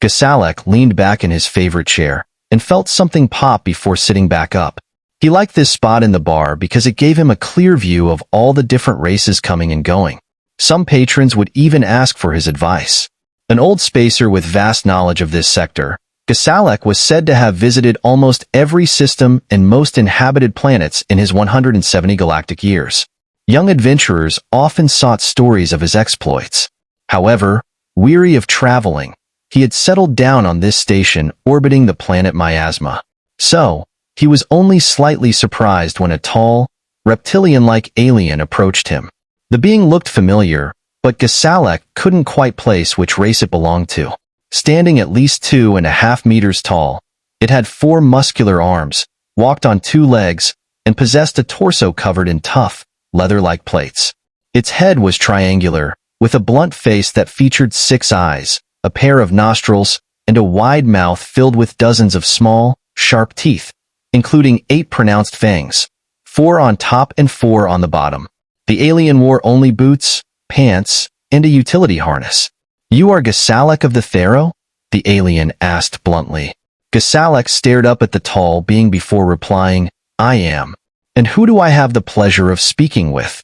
Gasalek leaned back in his favorite chair and felt something pop before sitting back up. He liked this spot in the bar because it gave him a clear view of all the different races coming and going. Some patrons would even ask for his advice. An old spacer with vast knowledge of this sector, Gasalek was said to have visited almost every system and most inhabited planets in his 170 galactic years. Young adventurers often sought stories of his exploits. However, weary of traveling, he had settled down on this station orbiting the planet Miasma. So, he was only slightly surprised when a tall, reptilian-like alien approached him. The being looked familiar, but Gasalek couldn't quite place which race it belonged to. Standing at least 2.5 meters tall, it had 4 muscular arms, walked on 2 legs, and possessed a torso covered in tough, leather-like plates. Its head was triangular, with a blunt face that featured 6 eyes, a pair of nostrils, and a wide mouth filled with dozens of small, sharp teeth, including 8 pronounced fangs, 4 on top and 4 on the bottom. The alien wore only boots, pants, and a utility harness. "You are Gasalek of the Thero?" the alien asked bluntly. Gasalek stared up at the tall being before replying, "I am. And who do I have the pleasure of speaking with?"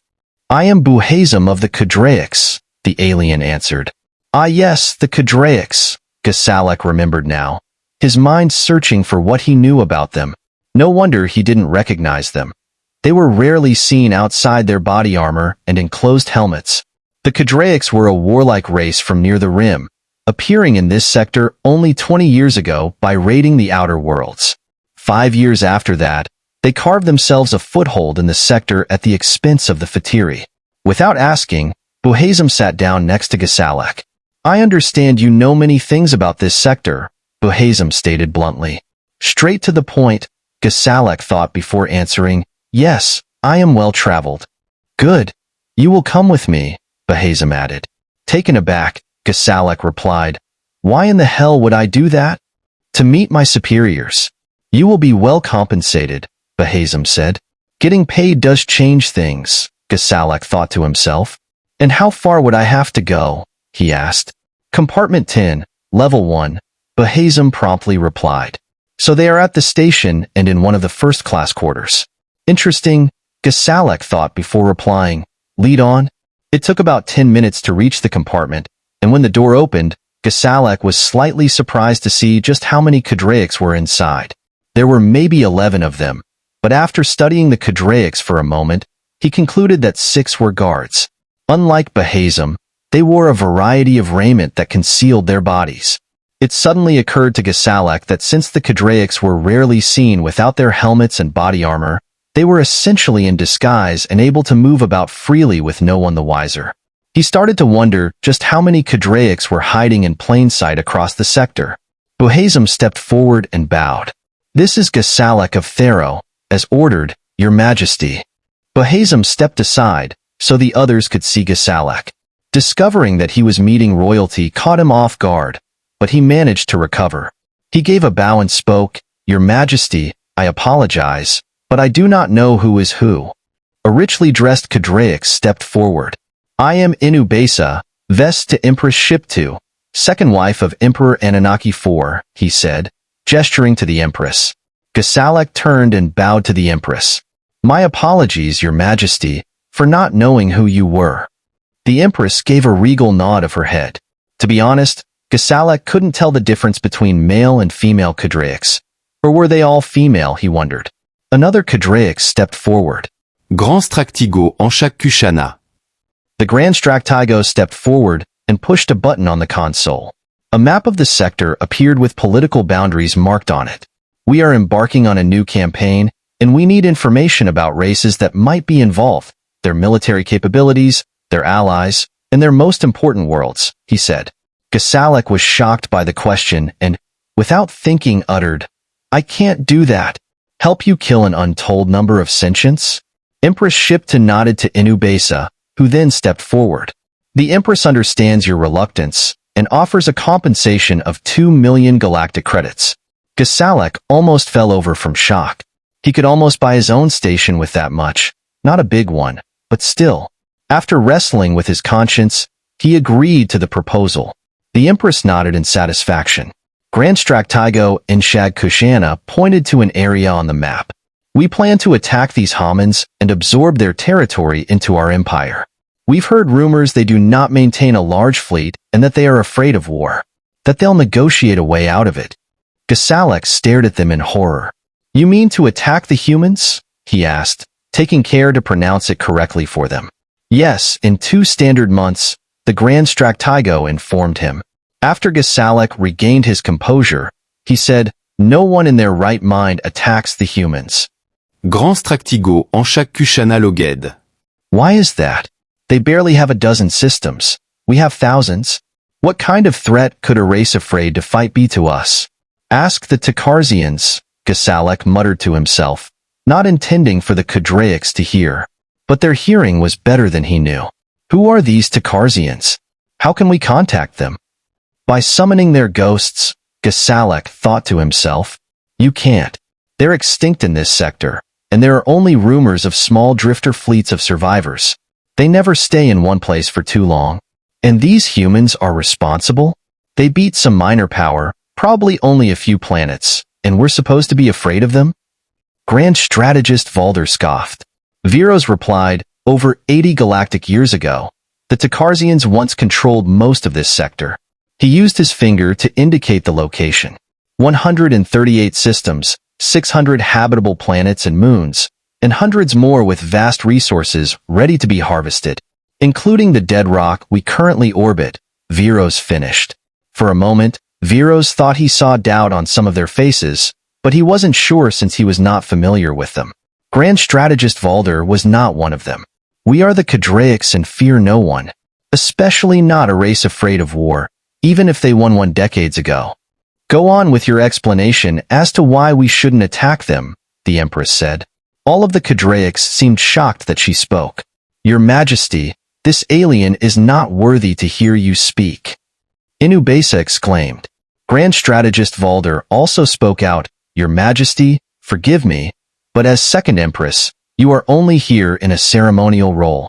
"I am Buhazim of the Kudraics," the alien answered. "Ah yes, the Kudraics," Gasalek remembered now, his mind searching for what he knew about them. No wonder he didn't recognize them. They were rarely seen outside their body armor and enclosed helmets. The Kudraics were a warlike race from near the Rim, appearing in this sector only 20 years ago by raiding the Outer Worlds. 5 years after that, they carved themselves a foothold in the sector at the expense of the Fatiri. Without asking, Buhazim sat down next to Gasalek. "I understand you know many things about this sector," Buhazim stated bluntly. Straight to the point, Gasalek thought before answering, "Yes, I am well-traveled." "Good. You will come with me," Buhazim added. Taken aback, Gasalek replied, "Why in the hell would I do that?" "To meet my superiors." "You will be well compensated," Buhazim said. "Getting paid does change things," Gasalek thought to himself. "And how far would I have to go?" he asked. "Compartment 10, Level 1, Buhazim promptly replied. "So they are at the station and in one of the first-class quarters." "Interesting," Gasalek thought before replying, "Lead on." It took about 10 minutes to reach the compartment, and when the door opened, Gasalek was slightly surprised to see just how many Kudraics were inside. There were maybe 11 of them, but after studying the Kudraics for a moment, he concluded that 6 were guards. Unlike Buhazim, they wore a variety of raiment that concealed their bodies. It suddenly occurred to Gasalek that since the Kudraics were rarely seen without their helmets and body armor, they were essentially in disguise and able to move about freely with no one the wiser. He started to wonder just how many Kudraics were hiding in plain sight across the sector. Buhazim stepped forward and bowed. "This is Gasalek of Thero, as ordered, Your Majesty." Buhazim stepped aside, so the others could see Gasalek. Discovering that he was meeting royalty caught him off guard, but he managed to recover. He gave a bow and spoke, "Your Majesty, I apologize, but I do not know who is who." A richly dressed Kudraic stepped forward. "I am Inubesa, Vest to Empress Shiptu, second wife of Emperor Anunnaki IV," he said, gesturing to the Empress. Gasalek turned and bowed to the Empress. "My apologies, Your Majesty, for not knowing who you were." The Empress gave a regal nod of her head. To be honest, Gasalek couldn't tell the difference between male and female Kudraics. Or were they all female, he wondered. Another Kudraic stepped forward. Grand Stractigo en chaque Kushana. The Grand Stractigo stepped forward and pushed a button on the console. A map of the sector appeared with political boundaries marked on it. "We are embarking on a new campaign, and we need information about races that might be involved, their military capabilities, their allies, and their most important worlds," he said. Gasalek was shocked by the question and, without thinking, uttered, "I can't do that. Help you kill an untold number of sentients?" Empress Shipta nodded to Inubesa, who then stepped forward. "The Empress understands your reluctance and offers a compensation of 2 million galactic credits." Gasalek almost fell over from shock. He could almost buy his own station with that much. Not a big one, but still. After wrestling with his conscience, he agreed to the proposal. The Empress nodded in satisfaction. Grand Stractigo and Shag Kushana pointed to an area on the map. We plan to attack these Hamans and absorb their territory into our empire. We've heard rumors they do not maintain a large fleet and that they are afraid of war, that they'll negotiate a way out of it. Galactic stared at them in horror. You mean to attack the humans? He asked, taking care to pronounce it correctly for them. Yes, in 2 standard months, the Grand Stractigo informed him. After Galactic regained his composure, he said, no one in their right mind attacks the humans. Grand Stractigo en chaque Kushana loged. Why is that? They barely have a dozen systems. We have thousands. What kind of threat could a race afraid to fight be to us? Ask the Takarzians, Galactic muttered to himself, not intending for the Kudraics to hear. But their hearing was better than he knew. Who are these Takarzians? How can we contact them? By summoning their ghosts, Galactic thought to himself. You can't. They're extinct in this sector, and there are only rumors of small drifter fleets of survivors. They never stay in one place for too long. And these humans are responsible? They beat some minor power, probably only a few planets, and we're supposed to be afraid of them? Grand Strategist Valder scoffed. Viros replied, over 80 galactic years ago, the Takarzians once controlled most of this sector. He used his finger to indicate the location. 138 systems, 600 habitable planets and moons, and hundreds more with vast resources ready to be harvested, including the dead rock we currently orbit, Viros finished. For a moment, Viros thought he saw doubt on some of their faces, but he wasn't sure since he was not familiar with them. Grand Strategist Valder was not one of them. We are the Kudraics and fear no one, especially not a race afraid of war, even if they won one decades ago. Go on with your explanation as to why we shouldn't attack them, the Empress said. All of the Kudraics seemed shocked that she spoke. Your Majesty, this alien is not worthy to hear you speak. Inubasa exclaimed. Grand Strategist Valder also spoke out, Your Majesty, forgive me, but as Second Empress, you are only here in a ceremonial role.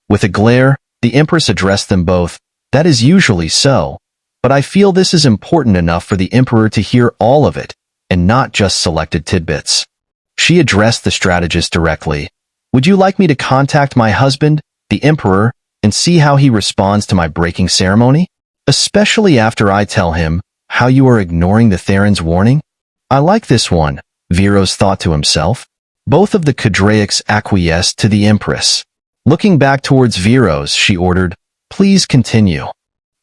With a glare, the Empress addressed them both. That is usually so, but I feel this is important enough for the Emperor to hear all of it, and not just selected tidbits. She addressed the strategist directly. Would you like me to contact my husband, the Emperor, and see how he responds to my breaking ceremony? Especially after I tell him how you are ignoring the Theron's warning? I like this one, Viros thought to himself. Both of the Kudraics acquiesced to the Empress. Looking back towards Viros, she ordered, Please continue.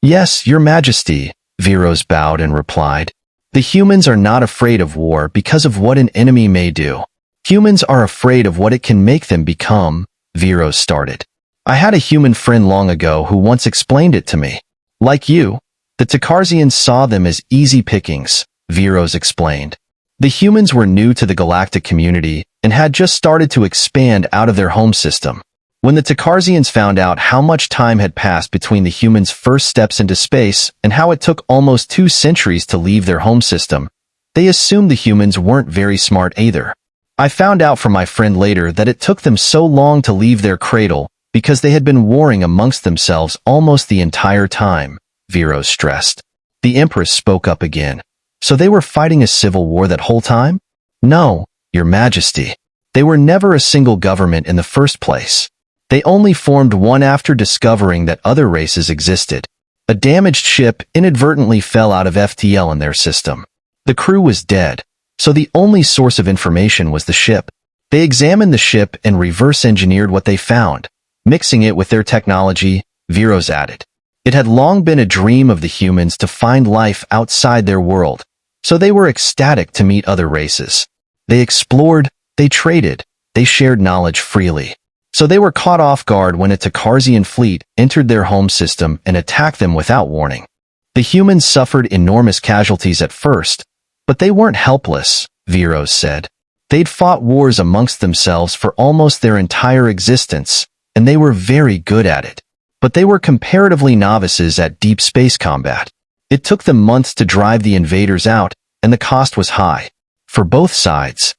Yes, Your Majesty, Viros bowed and replied. The humans are not afraid of war because of what an enemy may do. Humans are afraid of what it can make them become, Viros started. I had a human friend long ago who once explained it to me. Like you, the Takarzians saw them as easy pickings, Viros explained. The humans were new to the galactic community and had just started to expand out of their home system. When the Takarzians found out how much time had passed between the humans' first steps into space and how it took almost 2 centuries to leave their home system, they assumed the humans weren't very smart either. I found out from my friend later that it took them so long to leave their cradle because they had been warring amongst themselves almost the entire time, Viros stressed. The Empress spoke up again. So they were fighting a civil war that whole time? No, Your Majesty. They were never a single government in the first place. They only formed one after discovering that other races existed. A damaged ship inadvertently fell out of FTL in their system. The crew was dead, so the only source of information was the ship. They examined the ship and reverse-engineered what they found, mixing it with their technology, Viros added. It had long been a dream of the humans to find life outside their world, so they were ecstatic to meet other races. They explored, they traded, they shared knowledge freely. So they were caught off guard when a Takarzian fleet entered their home system and attacked them without warning. The humans suffered enormous casualties at first, but they weren't helpless, Viros said. They'd fought wars amongst themselves for almost their entire existence, and they were very good at it. But they were comparatively novices at deep space combat. It took them months to drive the invaders out, and the cost was high. For both sides.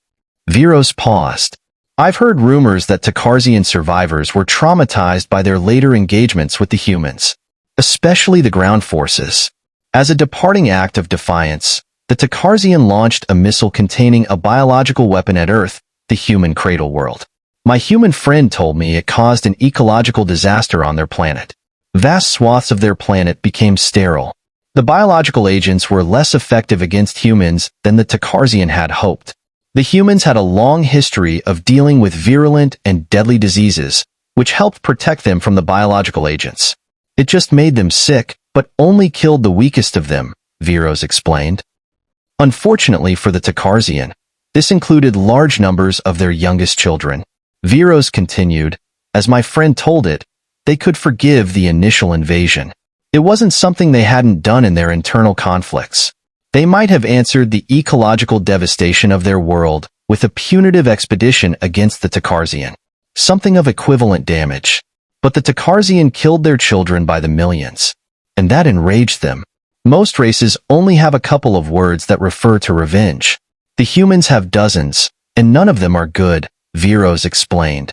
Viros paused. I've heard rumors that Takarzian survivors were traumatized by their later engagements with the humans, especially the ground forces. As a departing act of defiance, the Takarzian launched a missile containing a biological weapon at Earth, the human cradle world. My human friend told me it caused an ecological disaster on their planet. Vast swaths of their planet became sterile. The biological agents were less effective against humans than the Takarzian had hoped. The humans had a long history of dealing with virulent and deadly diseases, which helped protect them from the biological agents. It just made them sick, but only killed the weakest of them, Viros explained. Unfortunately for the Takarzian, this included large numbers of their youngest children. Viros continued, as my friend told it, they could forgive the initial invasion. It wasn't something they hadn't done in their internal conflicts. They might have answered the ecological devastation of their world with a punitive expedition against the Takarzian. Something of equivalent damage. But the Takarzian killed their children by the millions. And that enraged them. Most races only have a couple of words that refer to revenge. The humans have dozens, and none of them are good, Viros explained.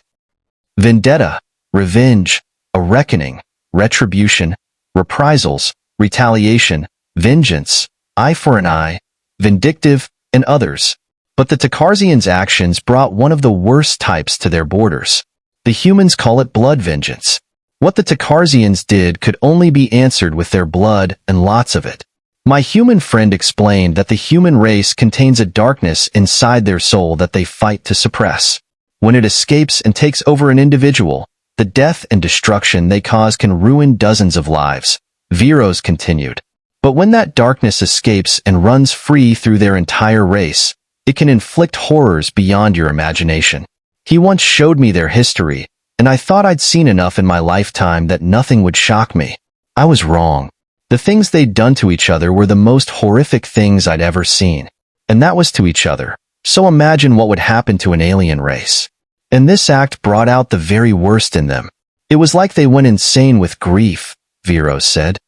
Vendetta, revenge, a reckoning, retribution, reprisals, retaliation, vengeance, eye for an eye, vindictive, and others. But the Takarzians' actions brought one of the worst types to their borders. The humans call it blood vengeance. What the Takarzians did could only be answered with their blood and lots of it. My human friend explained that the human race contains a darkness inside their soul that they fight to suppress. When it escapes and takes over an individual, the death and destruction they cause can ruin dozens of lives, Viros continued. But when that darkness escapes and runs free through their entire race, it can inflict horrors beyond your imagination. He once showed me their history, and I thought I'd seen enough in my lifetime that nothing would shock me. I was wrong. The things they'd done to each other were the most horrific things I'd ever seen. And that was to each other. So imagine what would happen to an alien race. And this act brought out the very worst in them. It was like they went insane with grief, Viros said.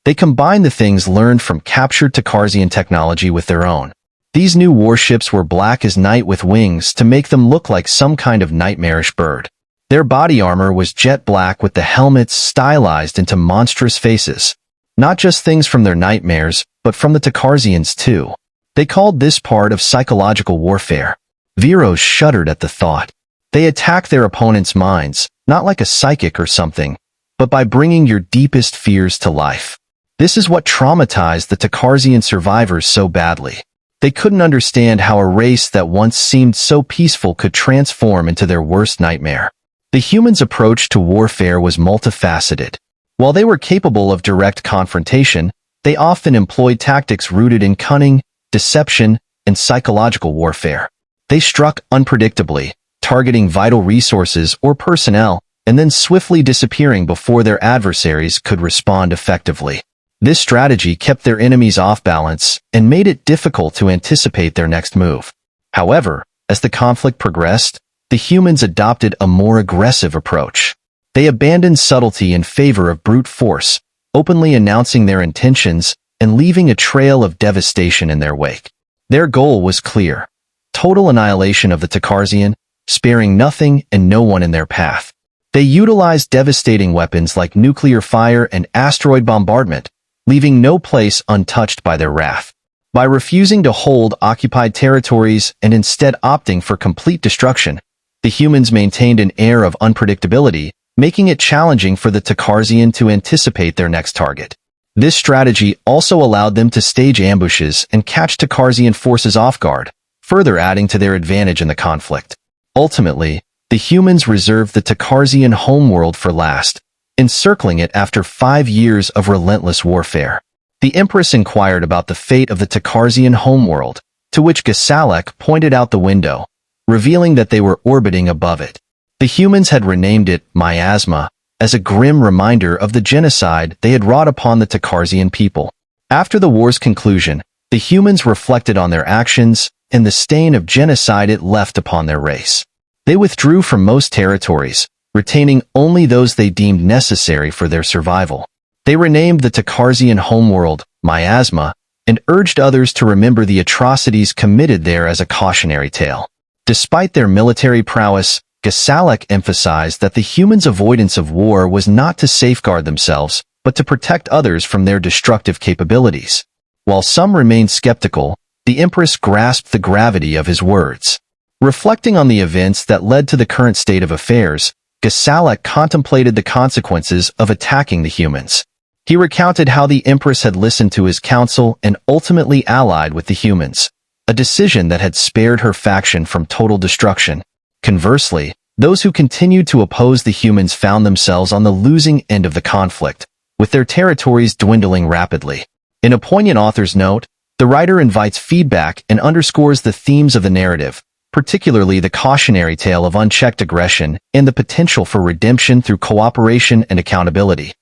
They combined the things learned from captured Takarzian technology with their own. These new warships were black as night with wings to make them look like some kind of nightmarish bird. Their body armor was jet black with the helmets stylized into monstrous faces. Not just things from their nightmares, but from the Takarzians too. They called this part of psychological warfare. Viros shuddered at the thought. They attack their opponents' minds, not like a psychic or something, but by bringing your deepest fears to life. This is what traumatized the Takarzian survivors so badly. They couldn't understand how a race that once seemed so peaceful could transform into their worst nightmare. The humans' approach to warfare was multifaceted. While they were capable of direct confrontation, they often employed tactics rooted in cunning, deception, and psychological warfare. They struck unpredictably, targeting vital resources or personnel, and then swiftly disappearing before their adversaries could respond effectively. This strategy kept their enemies off balance and made it difficult to anticipate their next move. However, as the conflict progressed, the humans adopted a more aggressive approach. They abandoned subtlety in favor of brute force, openly announcing their intentions and leaving a trail of devastation in their wake. Their goal was clear: total annihilation of the Takarzian, sparing nothing and no one in their path. They utilized devastating weapons like nuclear fire and asteroid bombardment, leaving no place untouched by their wrath. By refusing to hold occupied territories and instead opting for complete destruction, the humans maintained an air of unpredictability, making it challenging for the Takarzian to anticipate their next target. This strategy also allowed them to stage ambushes and catch Takarzian forces off guard, further adding to their advantage in the conflict. Ultimately, the humans reserved the Takarzian homeworld for last, encircling it after 5 years of relentless warfare. The Empress inquired about the fate of the Takarzian homeworld, to which Galactic pointed out the window, revealing that they were orbiting above it. The humans had renamed it Miasma, as a grim reminder of the genocide they had wrought upon the Takarzian people. After the war's conclusion, the humans reflected on their actions and the stain of genocide it left upon their race. They withdrew from most territories, retaining only those they deemed necessary for their survival. They renamed the Takarzian homeworld Miasma and urged others to remember the atrocities committed there as a cautionary tale. Despite their military prowess, Galactic emphasized that the humans' avoidance of war was not to safeguard themselves, but to protect others from their destructive capabilities. While some remained skeptical, the Empress grasped the gravity of his words. Reflecting on the events that led to the current state of affairs, Galactic contemplated the consequences of attacking the humans. He recounted how the Empress had listened to his counsel and ultimately allied with the humans, a decision that had spared her faction from total destruction. Conversely, those who continued to oppose the humans found themselves on the losing end of the conflict, with their territories dwindling rapidly. In a poignant author's note, the writer invites feedback and underscores the themes of the narrative, particularly the cautionary tale of unchecked aggression and the potential for redemption through cooperation and accountability.